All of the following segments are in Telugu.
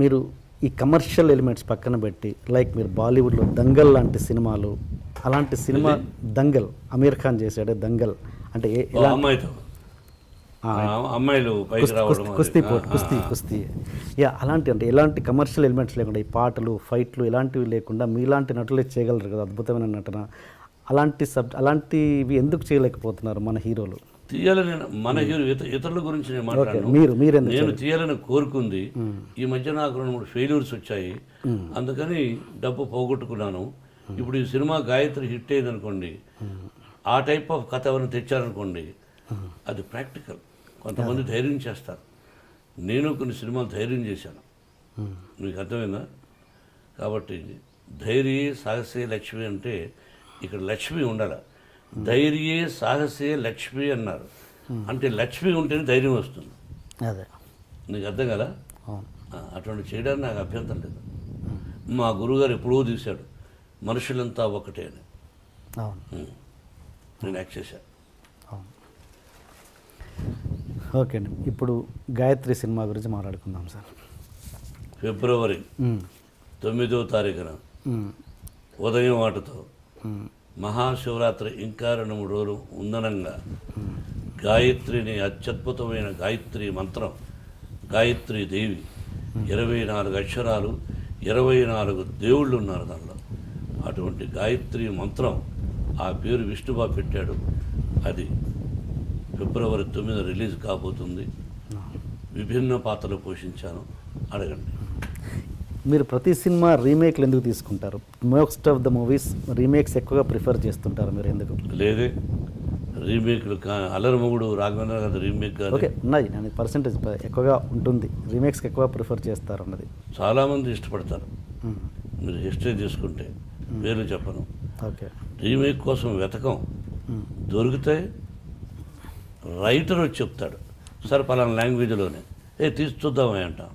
మీరు ఈ కమర్షియల్ ఎలిమెంట్స్ పక్కన పెట్టి లైక్ మీరు బాలీవుడ్లో దంగల్ లాంటి సినిమాలు, అలాంటి సినిమా దంగల్ అమీర్ ఖాన్ చేశాడే దంగల్ అంటే అమ్మాయిలు కుస్తీ అలాంటి అంటే ఎలాంటి కమర్షియల్ ఎలిమెంట్స్ లేకుండా ఈ పాటలు ఫైట్లు ఇలాంటివి లేకుండా మీలాంటి నటులే చేయగలరు కదా, అద్భుతమైన నటన. అలాంటివి ఎందుకు చేయలేకపోతున్నారు మన హీరోలు? తీయాలని మన హీరో ఇతరుల గురించి నేను మాట్లాడాను. నేను తీయాలని కోరుకుంది. ఈ మధ్య నాకు 2-3 ఫెయిల్యూర్స్ వచ్చాయి, అందుకని డబ్బు పోగొట్టుకున్నాను. ఇప్పుడు ఈ సినిమా గాయత్రి హిట్ అయింది అనుకోండి, ఆ టైప్ ఆఫ్ కథ ఎవరైనా తెచ్చారనుకోండి, అది ప్రాక్టికల్. కొంతమంది ధైర్యం చేస్తారు. నేను కొన్ని సినిమాలు ధైర్యం చేశాను, మీకు అర్థమైందా? కాబట్టి ధైర్యే సాహసే లక్ష్మి అంటే ఇక్కడ లక్ష్మి ఉండాలి. ధైర్యే సాహసే లక్ష్మి అన్నారు అంటే లక్ష్మి ఉంటేనే ధైర్యం వస్తుంది. అదే నీకు అర్థం కదా? అటువంటి చేయడానికి నాకు అభ్యంతరం లేదు. మా గురువుగారు ఎప్పుడో తీశాడు మనుషులంతా ఒకటే అని, నేను యాక్ట్ చేశాను. ఓకే అండి, ఇప్పుడు గాయత్రి సినిమా గురించి మాట్లాడుకుందాం సార్. ఫిబ్రవరి 9వ తారీఖున ఉదయం వాటితో మహాశివరాత్రి ఇంకా 2-3 రోజులు ఉందనంగా గాయత్రిని, అత్యద్భుతమైన గాయత్రి మంత్రం, గాయత్రి దేవి, 24 అక్షరాలు, 24 దేవుళ్ళు ఉన్నారు దానిలో. అటువంటి గాయత్రి మంత్రం, ఆ పేరు విష్ణుబాబు పెట్టాడు. అది ఫిబ్రవరి 9 రిలీజ్ కాబోతుంది. విభిన్న పాత్రలు పోషించాను. అడగండి. మీరు ప్రతి సినిమా రీమేక్లు ఎందుకు తీసుకుంటారు? Most of the movies remakes ఎక్కువగా ప్రిఫర్ చేస్తుంటారు, మీరు ఎందుకు? లేదే రీమేక్లు అల్లరిమొగుడు రాఘవేంద్ర గారి రీమేక్ గారు ఓకే ఉన్నాయి, నేను పర్సెంటేజ్ ఎక్కువగా ఉంటుంది, రీమేక్స్కి ఎక్కువ ప్రిఫర్ చేస్తారు అన్నది. చాలామంది ఇష్టపడతారు. మీరు హిస్టరీ తీసుకుంటే పేర్లు చెప్పను. ఓకే, రీమేక్ కోసం వెతకం, దొరికితే రైటర్ వచ్చి చెప్తాడు, సరే పలానా లాంగ్వేజ్లోనే తీసి చూద్దామే అంటాం.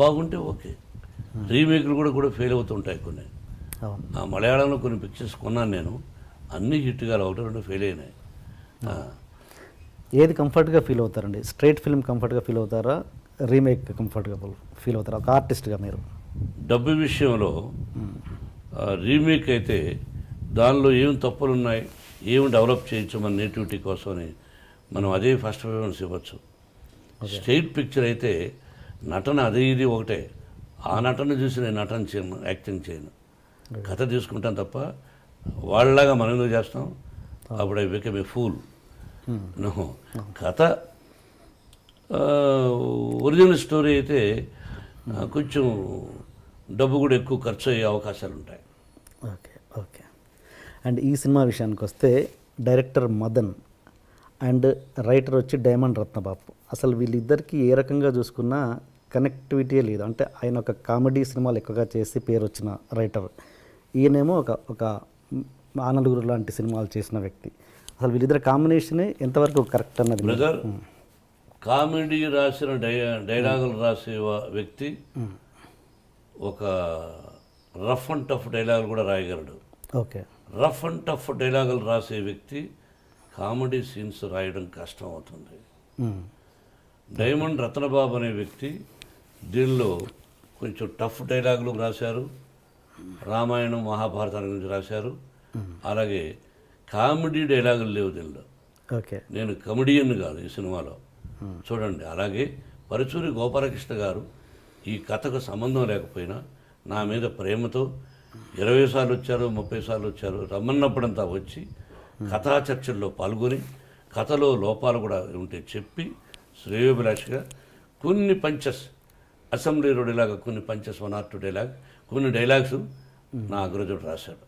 బాగుంటే ఓకే. రీమేక్లు కూడా ఫెయిల్ అవుతుంటాయి కొన్ని. మలయాళంలో కొన్ని పిక్చర్స్ కొన్నాను నేను, అన్నీ హిట్గా 1-2 ఫెయిల్ అయినాయి. ఏది కంఫర్ట్గా ఫీల్ అవుతారండి? స్ట్రైట్ ఫిల్మ్ కంఫర్ట్గా ఫీల్ అవుతారా, రీమేక్ కంఫర్ట్గా ఫీల్ అవుతారా ఒక ఆర్టిస్ట్గా మీరు? డబ్బు విషయంలో రీమేక్ అయితే దానిలో ఏం తప్పులు ఉన్నాయి, ఏమి డెవలప్ చేయొచ్చు మన నేటివిటీ కోసమని మనం అదే ఫస్ట్ ప్రిఫరెన్స్ ఇవ్వచ్చు. స్ట్రైట్ పిక్చర్ అయితే నటన అదే ఇది ఒకటే, ఆ నటన చూసి నేను నటన చేయను, యాక్టింగ్ చేయను, కథ తీసుకుంటాను తప్ప వాళ్ళలాగా మనం ఎందుకు చేస్తాం? అప్పుడు ఐ బికమ్ ఏ ఫూల్. కథ ఒరిజినల్ స్టోరీ అయితే కొంచెం డబ్బు కూడా ఎక్కువ ఖర్చు అయ్యే అవకాశాలు ఉంటాయి. Okay okay. అండ్ ఈ సినిమా విషయానికి వస్తే డైరెక్టర్ మదన్ అండ్ రైటర్ వచ్చి డైమండ్ రత్నబాబు, అసలు వీళ్ళిద్దరికీ ఏ రకంగా చూసుకున్నా కనెక్టివిటీయే లేదు. అంటే ఆయన ఒక కామెడీ సినిమాలు ఎక్కువగా చేసి పేరు వచ్చిన రైటర్, ఈయనేమో ఒక ఆనలుగురు లాంటి సినిమాలు చేసిన వ్యక్తి. అసలు వీళ్ళిద్దరు కాంబినేషనే ఎంతవరకు కరెక్ట్ అన్నది? బ్రదర్, కామెడీ రాసిన డైలాగులు రాసే వ్యక్తి ఒక రఫ్ అండ్ టఫ్ డైలాగులు కూడా రాయగలడు. ఓకే, రఫ్ అండ్ టఫ్ డైలాగులు రాసే వ్యక్తి కామెడీ సీన్స్ రాయడం కష్టం అవుతుంది. డైమండ్ రత్నబాబు అనే వ్యక్తి దీనిలో కొంచెం టఫ్ డైలాగులు రాశారు, రామాయణం మహాభారతాల గురించి రాశారు, అలాగే కామెడీ డైలాగులు లేవు దీనిలో. ఓకే, నేను కమెడియన్ కాదు ఈ సినిమాలో, చూడండి. అలాగే పరుచూరి గోపాలకృష్ణ గారు ఈ కథకు సంబంధం లేకపోయినా నా మీద ప్రేమతో 20 సార్లు వచ్చారు, 30 సార్లు వచ్చారు, రమ్మన్నప్పుడంతా వచ్చి కథా చర్చల్లో పాల్గొని కథలో లోపాలు కూడా ఉంటే చెప్పి శ్రేయోభిలాషిగా కొన్ని పంచెస్, అసెంబ్లీ రోడ్లాగా కొన్ని పంచెస్, 1 or 2 డైలాగ్, కొన్ని డైలాగ్స్ నా అగ్రజుడు రాశాడు.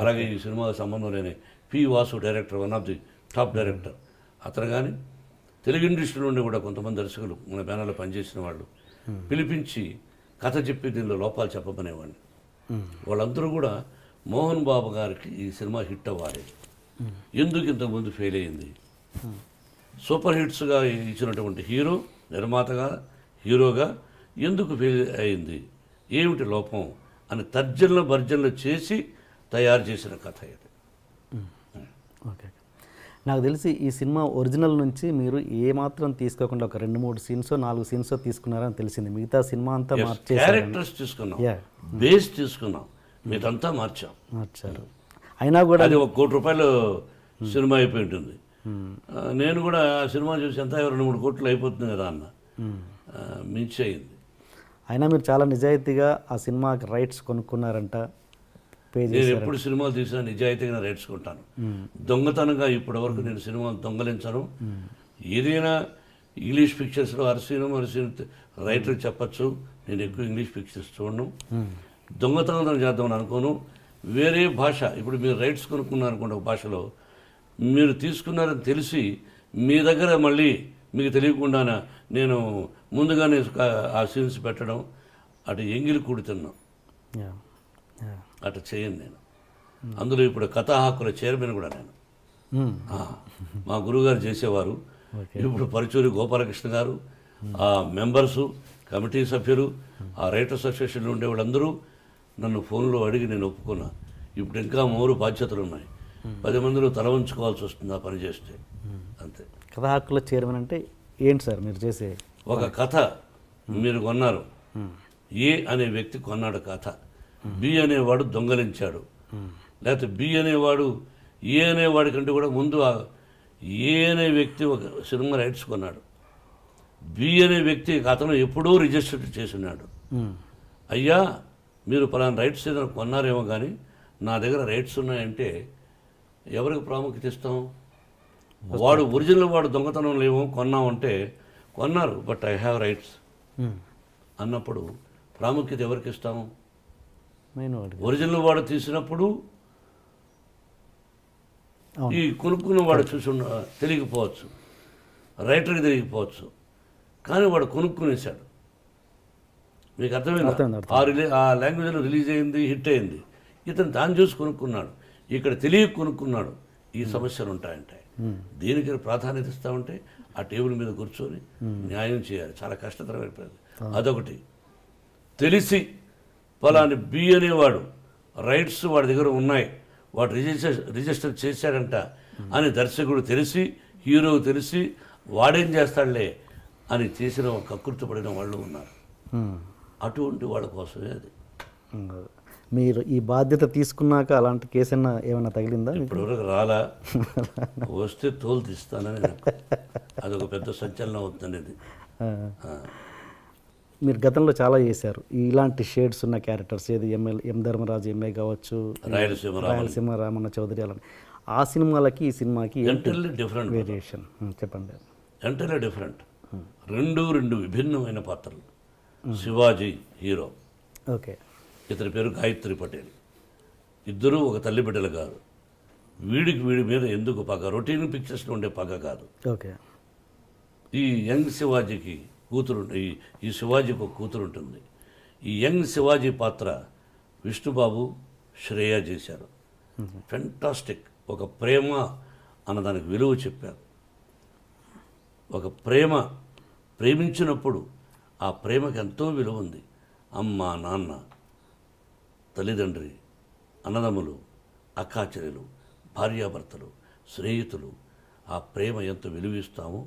అలాగే ఈ సినిమాకు సంబంధం లేని P Vasu director, 1 of the top director అతను. కానీ తెలుగు ఇండస్ట్రీ నుండి కూడా కొంతమంది దర్శకులు మన బ్యానర్లో పనిచేసిన వాళ్ళు పిలిపించి కథ చెప్పి దీనిలో లోపాలు చెప్పమనేవాడిని. వాళ్ళందరూ కూడా మోహన్ బాబు గారికి ఈ సినిమా హిట్ అవ్వాలి, ఎందుకు ఇంతకుముందు ఫెయిల్ అయ్యింది, సూపర్ హిట్స్గా ఇచ్చినటువంటి హీరో, నిర్మాతగా, హీరోగా ఎందుకు ఫెయిల్ అయింది, ఏమిటి లోపం అని తర్జనలు భర్జనలు చేసి తయారు చేసిన కథ ఇది. ఓకే. నాకు తెలిసి ఈ సినిమా ఒరిజినల్ నుంచి మీరు ఏమాత్రం తీసుకోకుండా ఒక 2-3 సీన్స్ 4 సీన్స్ తీసుకున్నారని తెలిసింది. మిగతా సినిమా అంతా మార్చేసారు. క్యారెక్టర్స్ తీసుకున్నాం, బేస్ తీసుకున్నాం, మీదంతా మార్చారు. అయినా కూడా అది 1 కోటి రూపాయలు సినిమా అయిపోయి ఉంటుంది. నేను కూడా ఆ సినిమా చూసి ఎంత 2-3 కోట్లు అయిపోతుంది కదా అన్న, మించి అయింది. అయినా మీరు చాలా నిజాయితీగా ఆ సినిమాకి రైట్స్ కొనుక్కున్నారంట, పే నేను చేశారు. ఎప్పుడు సినిమాలు తీసినా నిజాయితీగా రైట్స్ కొంటాను. దొంగతనంగా ఇప్పటి వరకు నేను సినిమాలు దొంగలించను. ఏదైనా ఇంగ్లీష్ పిక్చర్స్లో అరసీను రైటర్ చెప్పచ్చు, నేను ఎక్కువ ఇంగ్లీష్ పిక్చర్స్ చూడను. దొంగతనం చేద్దామని అనుకోను. వేరే భాష, ఇప్పుడు మీరు రైట్స్ కొనుక్కున్నారు అనుకోండి, ఒక భాషలో మీరు తీసుకున్నారని తెలిసి మీ దగ్గర మళ్ళీ మీకు తెలియకుండా నేను ముందుగానే ఆ సీన్స్ పెట్టడం, అటు ఎంగిలి కూడుతున్నాం, అటు చేయను నేను. అందులో ఇప్పుడు కథా హక్కుల చైర్మన్ కూడా నేను. మా గురువుగారు చేసేవారు. ఇప్పుడు పరుచూరి గోపాలకృష్ణ గారు, ఆ మెంబర్సు, కమిటీ సభ్యులు, ఆ రైటర్స్ అసోసియేషన్లో ఉండే వాళ్ళందరూ నన్ను ఫోన్లో అడిగి నేను ఒప్పుకున్నా. ఇప్పుడు ఇంకా 3 బాధ్యతలు ఉన్నాయి. 10 మందిలో తల ఉంచుకోవాల్సి వస్తుంది ఆ పని చేస్తే, అంతే. కథా హక్కుల చైర్మన్ అంటే ఏంటి సార్ మీరు చేసే? ఒక కథ మీరు కొన్నారు, ఏ అనే వ్యక్తి కొన్నాడు కథ, బి అనేవాడు దొంగలించాడు, లేకపోతే బి అనేవాడు ఏ అనేవాడి కంటే కూడా ముందు ఏ అనే వ్యక్తి ఒక సినిమా రైట్స్ కొన్నాడు, బి అనే వ్యక్తి అతను ఎప్పుడూ రిజిస్టర్ చేస్తున్నాడు. అయ్యా మీరు పలానా రైట్స్ ఏదైనా కొన్నారేమో కానీ నా దగ్గర రైట్స్ ఉన్నాయంటే ఎవరికి ప్రాముఖ్యత ఇస్తాం? వాడు ఒరిజినల్ వాడు దొంగతనం లేవు కొన్నామంటే కొన్నారు, బట్ ఐ హ్యావ్ రైట్స్ అన్నప్పుడు ప్రాముఖ్యత ఎవరికి ఇస్తాము? ఒరిజినల్ వాడు తీసినప్పుడు ఈ కొనుక్కున్న వాడు చూసి తెలియకపోవచ్చు, రైటర్కి తెలియకపోవచ్చు, కానీ వాడు కొనుక్కునేశాడు. మీకు అర్థమైంది? ఆ లాంగ్వేజ్లో రిలీజ్ అయింది, హిట్ అయింది, ఇతను దాన్ని చూసి కొనుక్కున్నాడు, ఇక్కడ తెలియ కొనుక్కున్నాడు. ఈ సమస్యలు ఉంటాయంటాయి. దీనికి ప్రాధాన్యత ఇస్తామంటే ఆ టేబుల్ మీద కూర్చొని న్యాయం చేయాలి. చాలా కష్టతరమైపోయింది. అదొకటి. తెలిసి పలాని బి అనేవాడు రైట్స్ వాడి దగ్గర ఉన్నాయి, వాడు రిజిస్టర్ చేశాడంట అని దర్శకుడు తెలిసి, హీరో తెలిసి వాడేం చేస్తాడులే అని చేసిన కకృతి పడిన వాళ్ళు ఉన్నారు. అటువంటి వాళ్ళ కోసమే అది. మీరు ఈ బాధ్యత తీసుకున్నాక అలాంటి కేసు ఏమైనా తగిలిందా? ఇప్పటివరకు రాలా, వస్తే తోలు తీస్తానని అదొక పెద్ద సంచలనం అవుతుందనేది. మీరు గతంలో చాలా చేశారు ఇలాంటి షేడ్స్ ఉన్న క్యారెక్టర్స్, ఏది ఎం ధర్మరాజు ఎంఏ కావచ్చు, రాయలసీమ రామన్న చౌదరి, అలా. ఆ సినిమాలకి ఈ సినిమాకి ఎంటైర్లీ డిఫరెంట్ వేరియేషన్ చెప్పండి. Entirely different. రెండు విభిన్నమైన పాత్రలు. శివాజీ హీరో, ఓకే, ఇతని పేరు గాయత్రి పటేల్. ఇద్దరూ ఒక తల్లి బిడ్డలు కాదు. వీడి మీద ఎందుకు పగ? రొటీన్ పిక్చర్స్లో ఉండే పగ కాదు. ఓకే. ఈ యంగ్ శివాజీకి కూతురు, ఈ శివాజీకి ఒక కూతురు ఉంటుంది. ఈ యంగ్ శివాజీ పాత్ర విష్ణుబాబు, శ్రేయ చేశారు. ఫెంటాస్టిక్. ఒక ప్రేమ అన్నదానికి విలువ చెప్పారు. ఒక ప్రేమించినప్పుడు ఆ ప్రేమకి ఎంతో విలువ ఉంది. అమ్మ, నాన్న, తల్లిదండ్రి, అన్నదమ్ములు, అక్కాచెల్లెలు, భార్యాభర్తలు, స్నేహితులు, ఆ ప్రేమ ఎంత విలువిస్తామో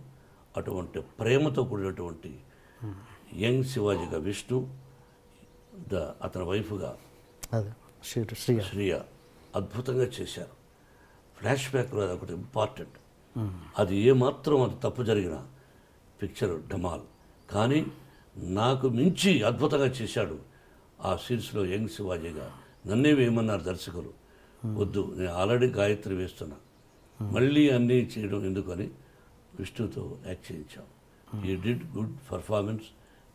అటువంటి ప్రేమతో కూడినటువంటి యంగ్ శివాజీగా విష్ణు, అతని వైఫ్గా శ్రీయ అద్భుతంగా చేశారు. ఫ్లాష్ బ్యాక్లో అది ఒకటి ఇంపార్టెంట్. అది ఏమాత్రం అది తప్పు జరిగిన పిక్చర్ డమాల్. కానీ నాకు మించి అద్భుతంగా చేశాడు ఆ సీన్స్లో యంగ్ శివాజీగా. నన్నే వేయమన్నారు దర్శకులు. వద్దు, నేను ఆల్రెడీ గాయత్రి వేస్తున్నా, మళ్ళీ అన్నీ చేయడం ఎందుకని విష్ణుతో యాక్ట్ చేయించాం. ఈ did good performance,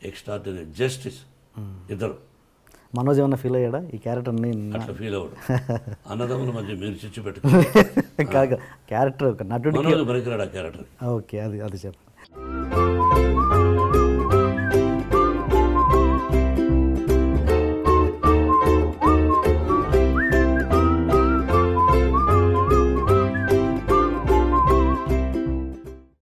extraordinary justice. ఇద్దరు. మనోజ్ ఏమన్నా ఫీల్ అయ్యాడా ఈ క్యారెక్టర్ని? అట్లా ఫీల్ అవ్వడు. అన్నదమ్ముల మధ్య మీరు చిచ్చు పెట్టుకుని క్యారెక్టర్ ఒక నటుడు మనోజ్ పనికిరాడు ఆ క్యారెక్టర్. ఓకే, అది చెప్పండి.